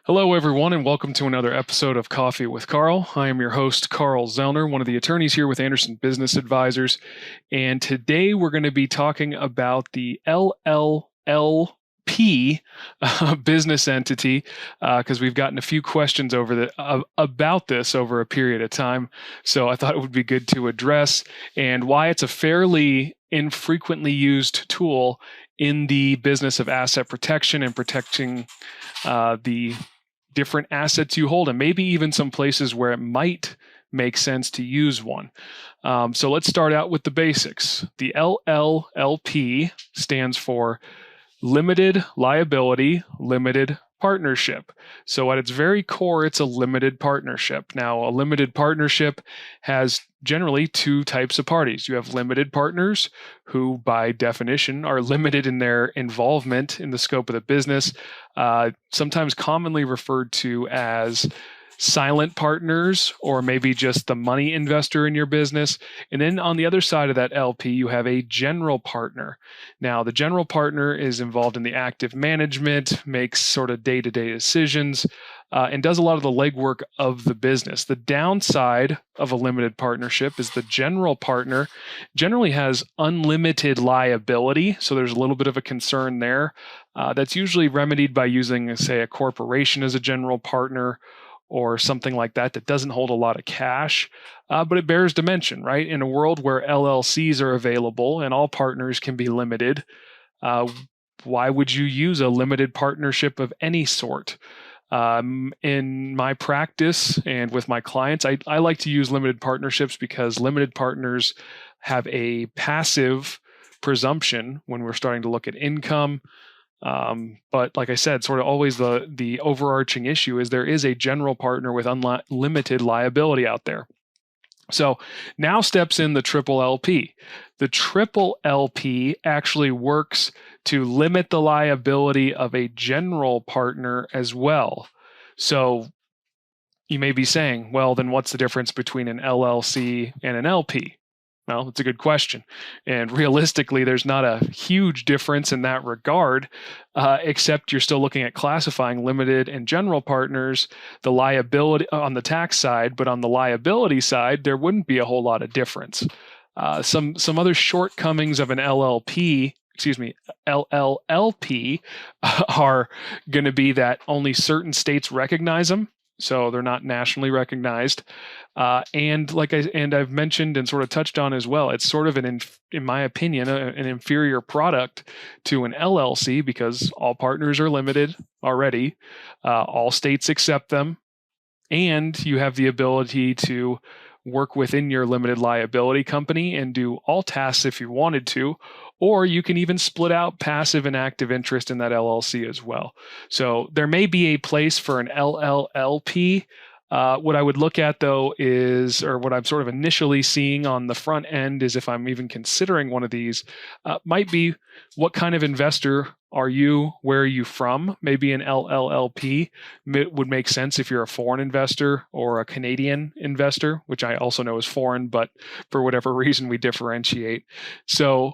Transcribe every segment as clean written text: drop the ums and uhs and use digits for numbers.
Hello, everyone, and welcome to another episode of Coffee with Carl. I am your host, Carl Zoellner, one of the attorneys here with Anderson Business Advisors. And today we're going to be talking about the LLLP business entity because we've gotten a few questions about this over a period of time. So I thought it would be good to address and why it's a fairly infrequently used tool in the business of asset protection and protecting the different assets you hold, and maybe even some places where it might make sense to use one. So let's start out with the basics. The LLLP stands for Limited Liability Limited Partnership. So at its very core, it's a limited partnership. Now, a limited partnership has generally two types of parties. You have limited partners who, by definition, are limited in their involvement in the scope of the business, sometimes commonly referred to as silent partners, or maybe just the money investor in your business. And then on the other side of that LP, you have a general partner. Now, the general partner is involved in the active management, makes sort of day-to-day decisions, and does a lot of the legwork of the business. The downside of a limited partnership is the general partner generally has unlimited liability. So there's a little bit of a concern there. That's usually remedied by using, say, a corporation as a general partner, or something like that doesn't hold a lot of cash, but it bears to mention, right? In a world where LLCs are available and all partners can be limited, why would you use a limited partnership of any sort? In my practice and with my clients, I like to use limited partnerships because limited partners have a passive presumption when we're starting to look at income. But like I said, sort of always the overarching issue is there is a general partner with unlimited liability out there. So now steps in the triple LP. The triple LP actually works to limit the liability of a general partner as well. So you may be saying, well, then what's the difference between an LLC and an LP? Well, it's a good question. And realistically, there's not a huge difference in that regard, except you're still looking at classifying limited and general partners, the liability on the tax side, but on the liability side, there wouldn't be a whole lot of difference. Some other shortcomings of an LLLP are going to be that only certain states recognize them. So they're not nationally recognized, and I've mentioned and sort of touched on as well, it's sort of in my opinion, an inferior product to an LLC because all partners are limited already, all states accept them, and you have the ability to work within your limited liability company and do all tasks if you wanted to, or you can even split out passive and active interest in that LLC as well. So there may be a place for an LLLP. What I would look at though is, or what I'm sort of initially seeing on the front end is, if I'm even considering one of these, might be what kind of investor are you? Where are you from? Maybe an LLLP would make sense if you're a foreign investor or a Canadian investor, which I also know is foreign, but for whatever reason we differentiate. So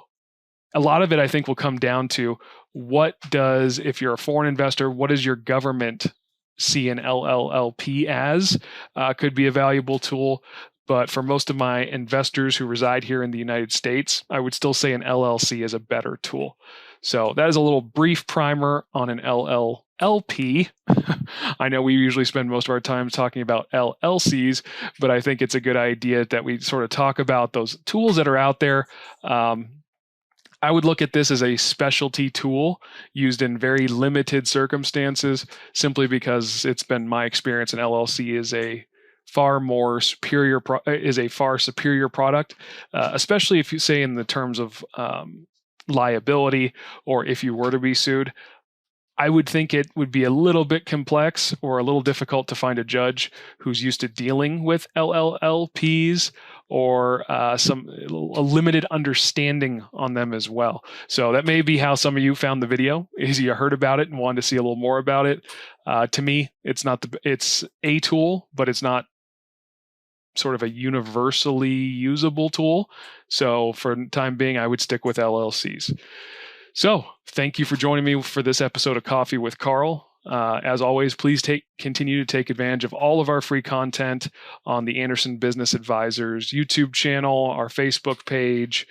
a lot of it, I think, will come down to if you're a foreign investor, what does your government see an LLLP as? Could be a valuable tool. But for most of my investors who reside here in the United States, I would still say an LLC is a better tool. So that is a little brief primer on an LLLP. I know we usually spend most of our time talking about LLCs, but I think it's a good idea that we sort of talk about those tools that are out there. I would look at this as a specialty tool used in very limited circumstances, simply because it's been my experience an LLC is a far superior product, especially if you say in the terms of liability, or if you were to be sued. I would think it would be a little bit complex or a little difficult to find a judge who's used to dealing with LLLPs, or a limited understanding on them as well. So that may be how some of you found the video, is you heard about it and wanted to see a little more about it. To me, it's a tool, but it's not sort of a universally usable tool. So for the time being, I would stick with LLCs. So thank you for joining me for this episode of Coffee with Carl. As always, please continue to take advantage of all of our free content on the Anderson Business Advisors YouTube channel, our Facebook page.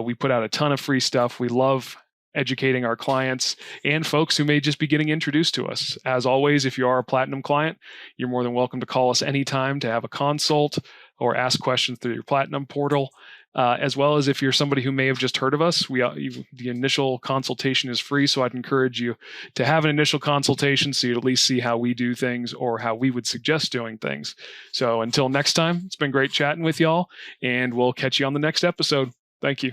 We put out a ton of free stuff. We love educating our clients and folks who may just be getting introduced to us. As always, if you are a Platinum client, you're more than welcome to call us anytime to have a consult or ask questions through your Platinum portal. As well as if you're somebody who may have just heard of us, the initial consultation is free, so I'd encourage you to have an initial consultation so you'd at least see how we do things or how we would suggest doing things. So until next time, it's been great chatting with y'all, and we'll catch you on the next episode. Thank you.